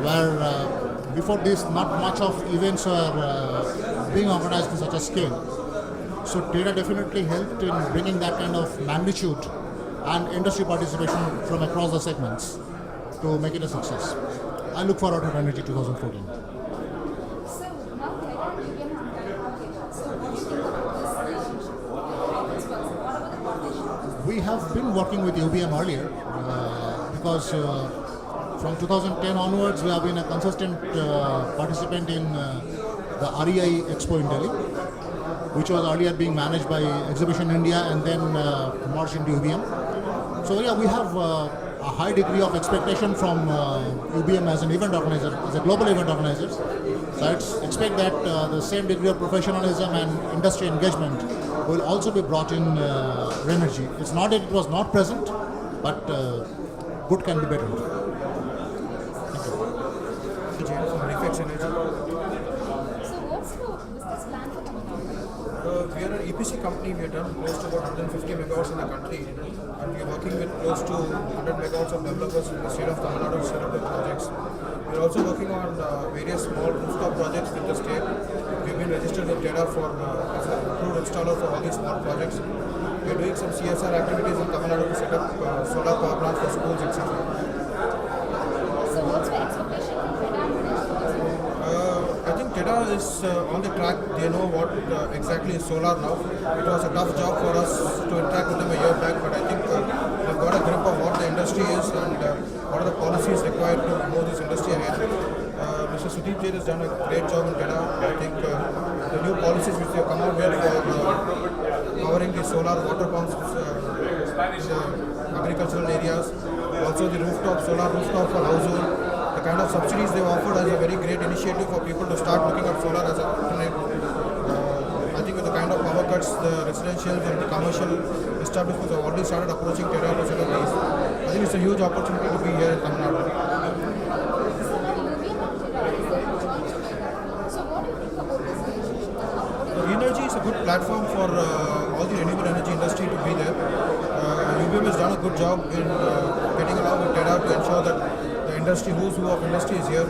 where before this not much of events were being organized in such a scale. So TEDA definitely helped in bringing that kind of magnitude and industry participation from across the segments to make it a success. I look forward to Energy 2014. So now TEDA and UVM have done together. So what do you think about this partnership? What about the partnership? We have been working with UBM earlier because from 2010 onwards we have been a consistent participant in the REI Expo in Delhi, which was earlier being managed by Exhibition India and then merged into UBM. So yeah, we have a high degree of expectation from UBM as an event organizer, as a global event organizer. So I expect that the same degree of professionalism and industry engagement will also be brought in Renergy. It's not that it was not present, but good can be better. James from Reflex Energy. So what's the business plan for Tamil Nadu? We are an EPC company. We have done close to about 150 megawatts in the country, and we are working with close to 100 megawatts of developers in the state of Tamil Nadu to set up the projects. We are also working on various small rooftop projects with the state. We have been registered with TEDA for as an approved installer for all these small projects. We are doing some CSR activities in Tamil Nadu to set up solar power plants for schools, etc. So what's your expectation from TEDA and Renergy? I think TEDA is on the track. They know what exactly is solar now. It was a tough job for us to interact with them a year back, but I think they've got a grip of what the industry is and what are the policies required to move this industry ahead. Mr. Sudeep Jain has done a great job in TEDA. I think the new policies which they have come out with for powering the solar water pumps agricultural areas, also the solar rooftop for household. The kind of subsidies they've offered as a very great initiative for people to start looking at solar as an alternate. I think with the kind of power cuts, the residential and the commercial establishments have already started approaching TEDA to set up these. I think it's a huge opportunity to be here in Tamil Nadu. So UVM and TEDA is a joint venture. So what do you think about this relationship? Renergy is a good platform for all the renewable energy industry to be there. UBM has done a good job in getting along with TEDA to ensure that the industry, who's who of industry is here.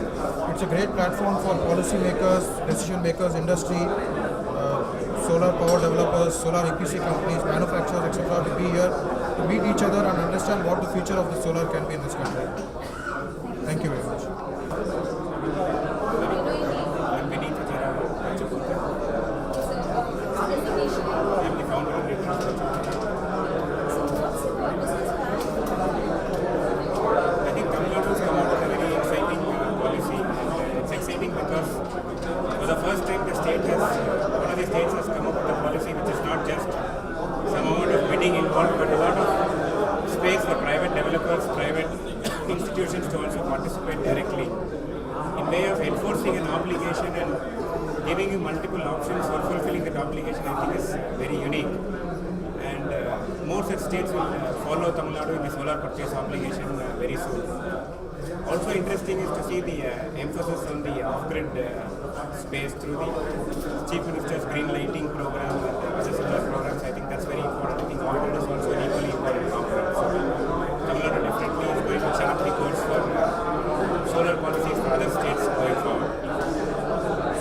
It's a great platform for policy makers, decision makers, industry, solar power developers, solar EPC companies, manufacturers, etc. to be here to meet each other and understand what the future of the solar can be in this country. Thank you very much. I'm Vinith Chirag, Rajaputra. Designation. I'm the founder of Renergy. So what's your business plan for Tamil Nadu? I think Tamil Nadu has come out with a very exciting policy. It's exciting because for the first time the state has, one of the states has come up with a policy which is not just some amount of bidding involved, but a lot of space for private developers, private institutions to also participate directly in way of enforcing an obligation and giving you multiple options for fulfilling that obligation. I think is very unique. And more such states will follow Tamil Nadu in the solar purchase obligation very soon. Also interesting is to see the emphasis on the off-grid space through the Chief Minister's green lighting program and other similar programs. I think that's very important. I think off-grid is also an equally important component. So Tamil Nadu definitely is going to chart the course for solar policies for other states going forward.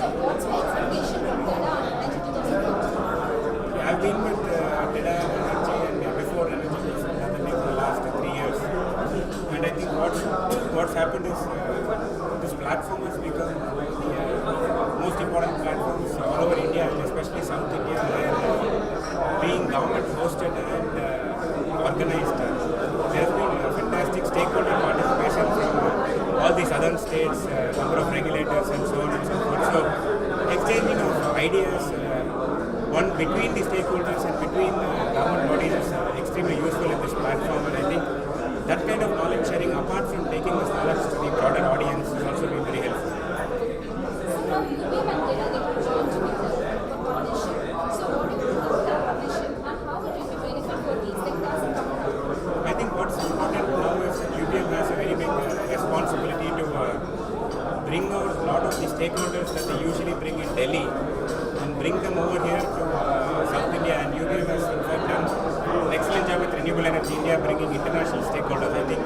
So what's your expectation from TEDA and Renergy 2014? I've been with TEDA Energy and before Energy was happening for the last 3 years. And I think what's happened is this platform has become the most important platforms all over India and especially South India where being government hosted and organized. There has been a fantastic stakeholder participation from all the southern states, number of regulators and so on and so forth. So exchanging of ideas one between the stakeholders and between government bodies is extremely useful in this platform, and I think that kind of knowledge sharing, apart from taking this knowledge to the broader audience, is also been very helpful. So now UVM and TEDA, they have joined together for partnership. So what do you think of that partnership and how it will be benefit for these sectors in Tamil Nadu? I think what's important now is that UBM has a very big responsibility to bring out a lot of the stakeholders that they usually bring in Delhi and bring them over here to South India, and UBM has in fact done an excellent job with renewable Renewable Energy India bringing international stakeholders. I think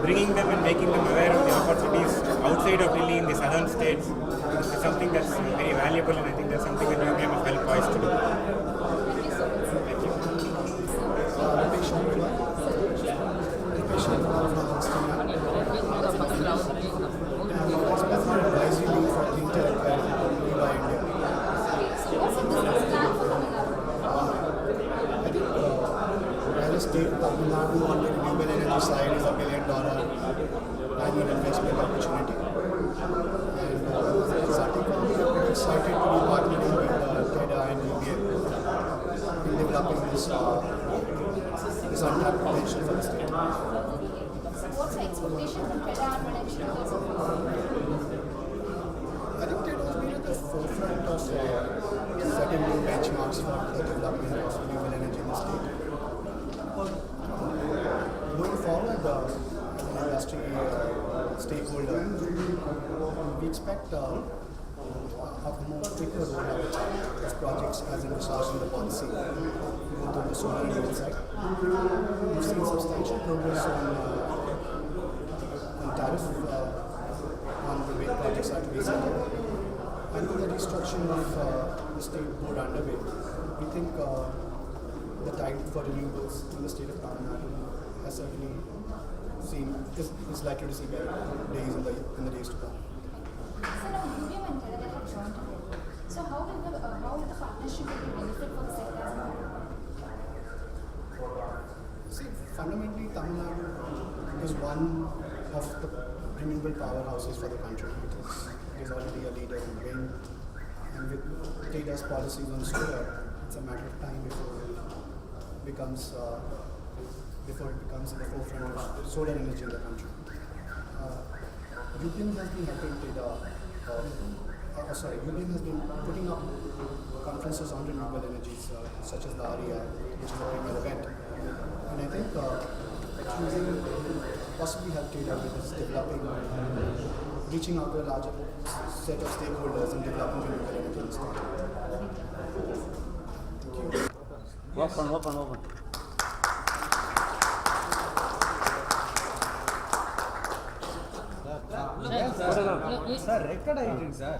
bringing them and making them aware of the opportunities outside of Delhi in the southern states is something that's very valuable, and I think that's something that UBM is well poised to do. Thank you so much. Thank you. Advisory lead for Clean Tech by India. So what's the business plan for Tamil Nadu? I think as a state, Tamil Nadu on the renewable energy side is $1 billion annual investment opportunity. And Satika, we are pretty excited to be partnering with TEDA and UBM in developing this untapped potential for the state. So what's the expectation from TEDA and Renaction as of now? I think TEDA has been at the forefront of setting new benchmarks for the development of renewable energy in the state. Going forward, as an industry stakeholder, we expect a more quicker rollout of projects as envisaged in the policy, both on the solar and wind side. We've seen substantial progress on tariff on the way projects are to be set up. And with the restructuring of the state board underway, we think the tide for renewables in the state of Tamil Nadu has certainly is likely to see better days in the days to come. So now UBM and TEDA they have joined together. So how will the partnership be benefit for the sector as a whole? See, fundamentally, Tamil Nadu is one of the renewable powerhouses for the country. It is already a leader in wind, and with TEDA's policies on solar, it's a matter of time before it becomes in the forefront of solar energy in the country. UBM has been helping TEDA. UBM has been putting up conferences on renewable energies, such as the REI, which is a premier event. And I think possibly help TEDA with this developing, reaching out to a larger set of stakeholders and developing renewable energy in the state. Thank you. Open. Sir, record item, sir.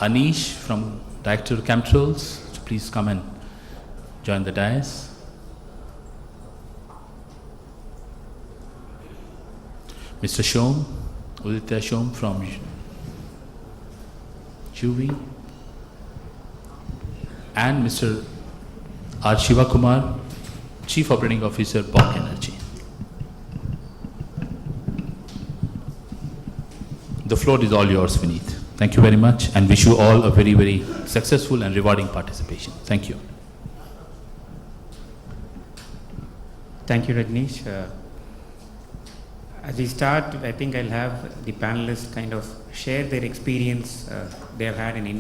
Anish from Director Chemtrails, please come and join the dais. Mr. Shom, Uditya Shom from Juvi, and Mr. R. Shivakumar, Chief Operating Officer, BOC Energy. The floor is all yours, Vineet. Thank you very much, and wish you all a very, very successful and rewarding participation. Thank you. Thank you, Rajneesh. As we start, I think I'll have the panelists kind of share their experience they have had in India.